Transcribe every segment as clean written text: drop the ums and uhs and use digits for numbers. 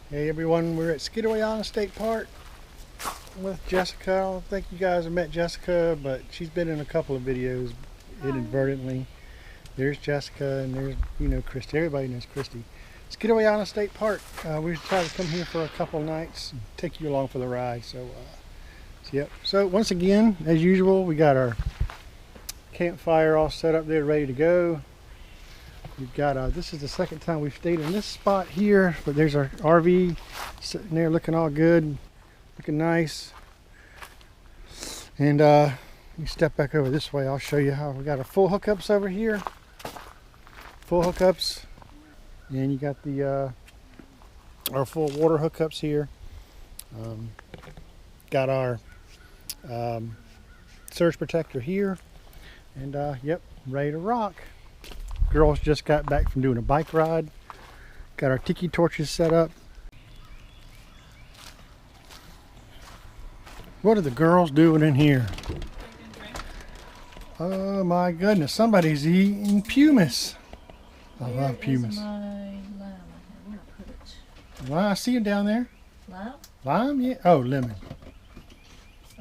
Hey everyone, we're at Skidaway Island State Park with Jessica. I don't think you guys have met Jessica, but she's been in a couple of videos inadvertently. There's Jessica and there's, Christy. Everybody knows Christy. Skidaway Island State Park. We decided to come here for a couple nights and take you along for the ride. So yep. So once again, as usual, we got our campfire all set up there, ready to go. We've got, this is the second time we've stayed in this spot here, but there's our RV sitting there looking all good, looking nice. And you step back over this way, I'll show you how we got our full hookups over here. Full hookups. And you got the our full water hookups here. Got our surge protector here. And yep, ready to rock. Girls just got back from doing a bike ride. Got our tiki torches set up. What are the girls doing in here? Oh my goodness, somebody's eating pumice. I love pumice. Well, I see you down there. Lime? Lime? Yeah. Oh, lemon.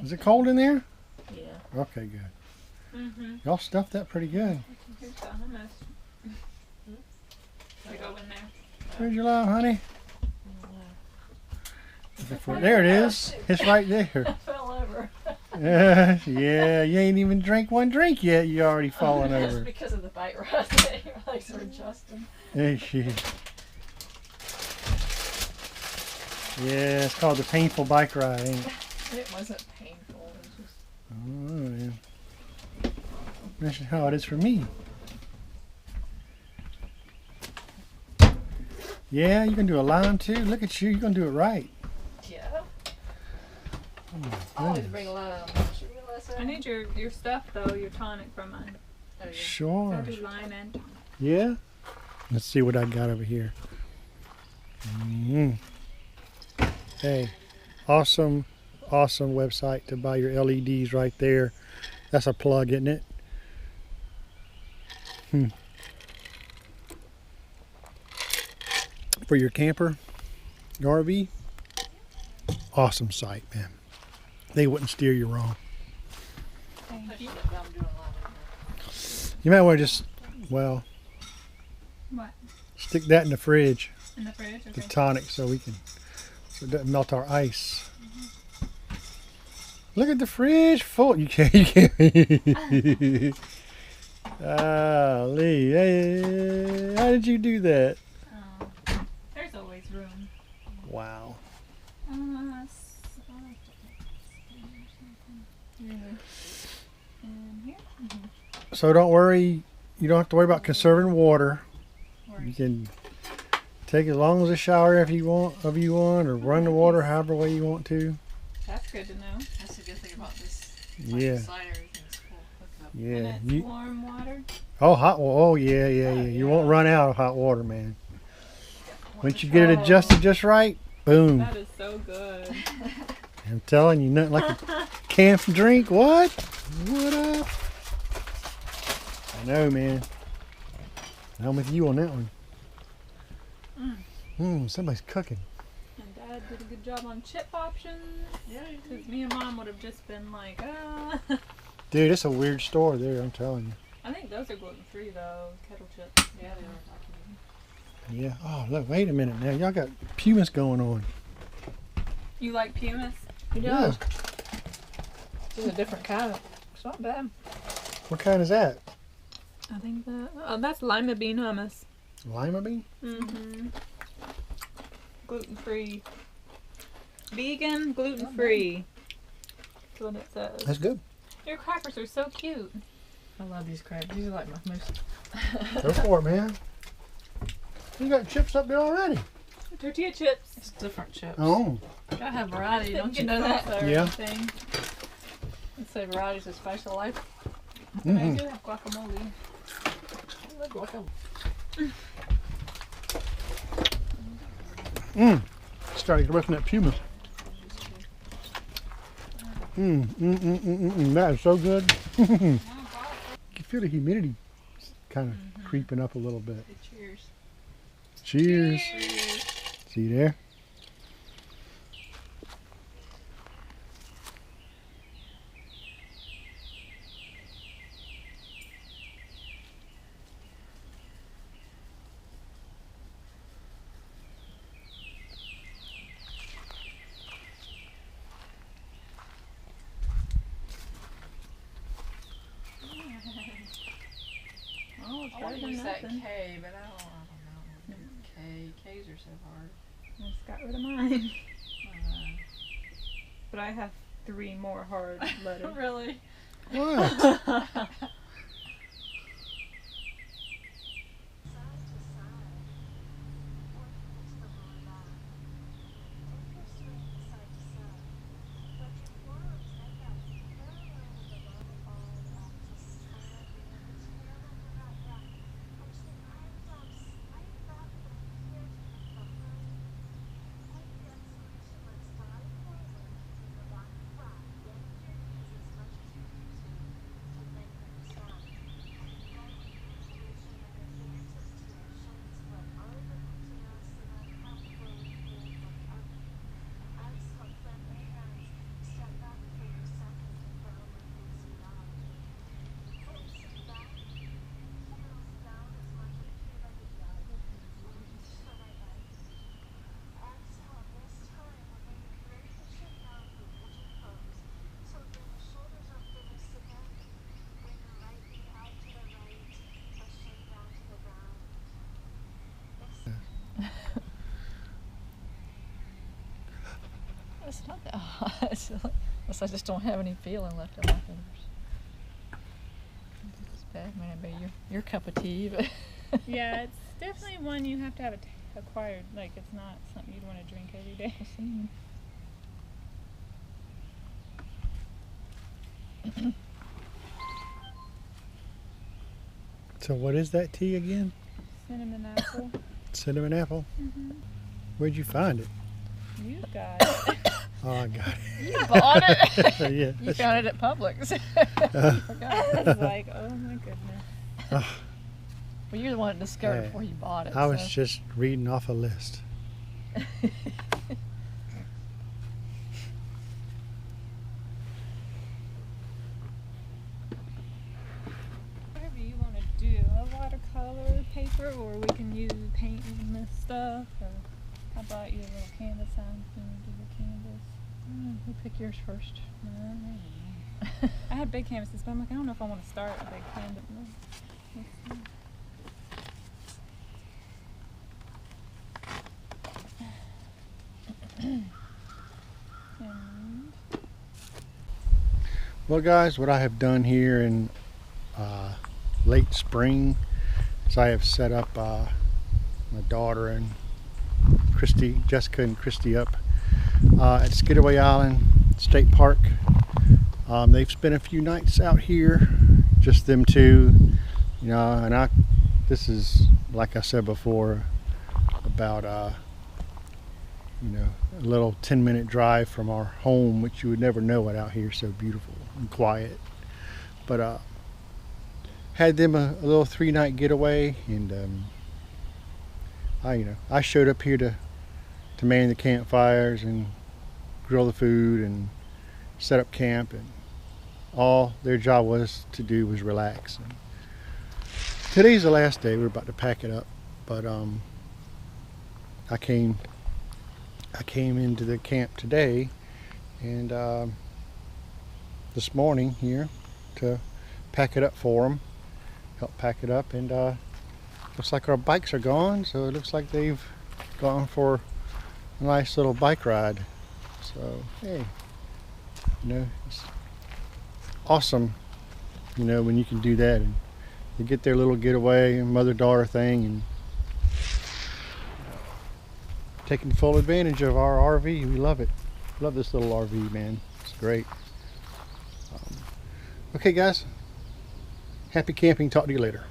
Is it cold in there? Yeah. Okay, good. Y'all stuffed that pretty good. Where's your lime, honey? There it is. It's right there. I fell over. Yeah, you ain't even drank one drink yet. You already fallen over. That's because of the bike ride. Your legs are adjusting. There she is. Yeah, it's called the painful bike ride, ain't it? It wasn't painful. It was just... Oh, yeah. That's how it is for me. Yeah, you can do a lime too. Look at you. You're going to do it right. Yeah. Oh, Always bring a lime. Should you realize that? I need your stuff though, your tonic from mine. Oh, yeah. Sure. I'll do lime and tonic. Yeah? Let's see what I got over here. Hey, awesome website to buy your LEDs right there. That's a plug, isn't it? For your camper, your RV. Awesome site, man. They wouldn't steer you wrong. Thank you. You might want to just, well, What? stick that in the fridge, In the fridge? the Okay. tonic, so it doesn't melt our ice. Look at the fridge full. You can't. Lee, hey, how did you do that? Oh, there's always room. Wow. And here? So don't worry. You don't have to worry about conserving water. You can take as long as a shower if you want, or run the water however way you want to. That's good to know. That's a good thing about this. Yeah. Cider, you can just hook it up. Yeah. And it's warm water. Oh, hot water. Oh, yeah. You won't run out of hot water, man. Once you get it adjusted just right, boom. That is so good. I'm telling you, nothing like a camp drink. What? What up? I know, man. I'm with you on that one. Somebody's cooking. And Dad did a good job on chip options. Yeah, you do. Because me and Mom would have just been like, Dude, it's a weird store there, I'm telling you. I think those are gluten free though, kettle chips. Yeah, they are talking. Yeah. Oh, look, wait a minute now. Y'all got pumice going on. You like pumice? He Yeah. does. This is a different kind. It's not bad. What kind is that? I think that's lima bean hummus. Lima bean? Gluten free. Vegan, gluten free. That's what it says. That's good. Your crackers are so cute. I love these crabs. These are like my most. Go for it, man. You got chips up there already. Tortilla chips. It's different chips. Oh. Gotta have variety, Didn't don't you get know that? salsa or Yeah. anything. Let's say variety's a spice of life. But I do have guacamole. I love guacamole. Started ripping that pumice. That is so good. You can feel the humidity kind of creeping up a little bit. Cheers. Cheers. Cheers. See you there. Oh, it's I better want to than use that nothing. K, but I don't know. K's are so hard. I just got rid of mine. Uh, But I have 3 more hard letters. really? What? It's not that hot. Unless I just don't have any feeling left in my fingers. It's bad, may not be your cup of tea, but Yeah, it's definitely one you have to have acquired. Like, it's not something you'd want to drink every day. So what is that tea again? Cinnamon apple. Cinnamon apple? Mm-hmm. Where'd you find it? You got it. Oh, I got you bought it. it. Yeah. You found it at Publix. Uh, You forgot. I was like, oh my goodness. oh, Well, you're the one that discovered it Hey, before you bought it. I was so. just reading off a list. Whatever you want to do. A watercolor paper, or we can use paint and this stuff. Or I bought you a little canvas sign. You want to do your canvas? You pick yours first. I had big canvases, but I'm like, I don't know if I want to start a big canvas. Let's see. And Well, guys, what I have done here in late spring is I have set up my daughter and Jessica and Christy up at Skidaway Island State Park. They've spent a few nights out here, just them two, you know, and this is, like I said before, about you know, a little 10-minute drive from our home, which you would never know it out here, so beautiful and quiet. But had them a little 3-night getaway, and I showed up here to man the campfires and grill the food and set up camp, and all their job was to do was relax. And today's the last day. We're about to pack it up, but I came into the camp today, and this morning here to pack it up for them, help pack it up, and looks like our bikes are gone, so it looks like they've gone for a nice little bike ride. So hey, you know, it's awesome, you know, when you can do that and they get their little getaway and mother-daughter thing, and taking full advantage of our RV. We love it. Love this little RV, man. It's great. Okay, guys. Happy camping. Talk to you later.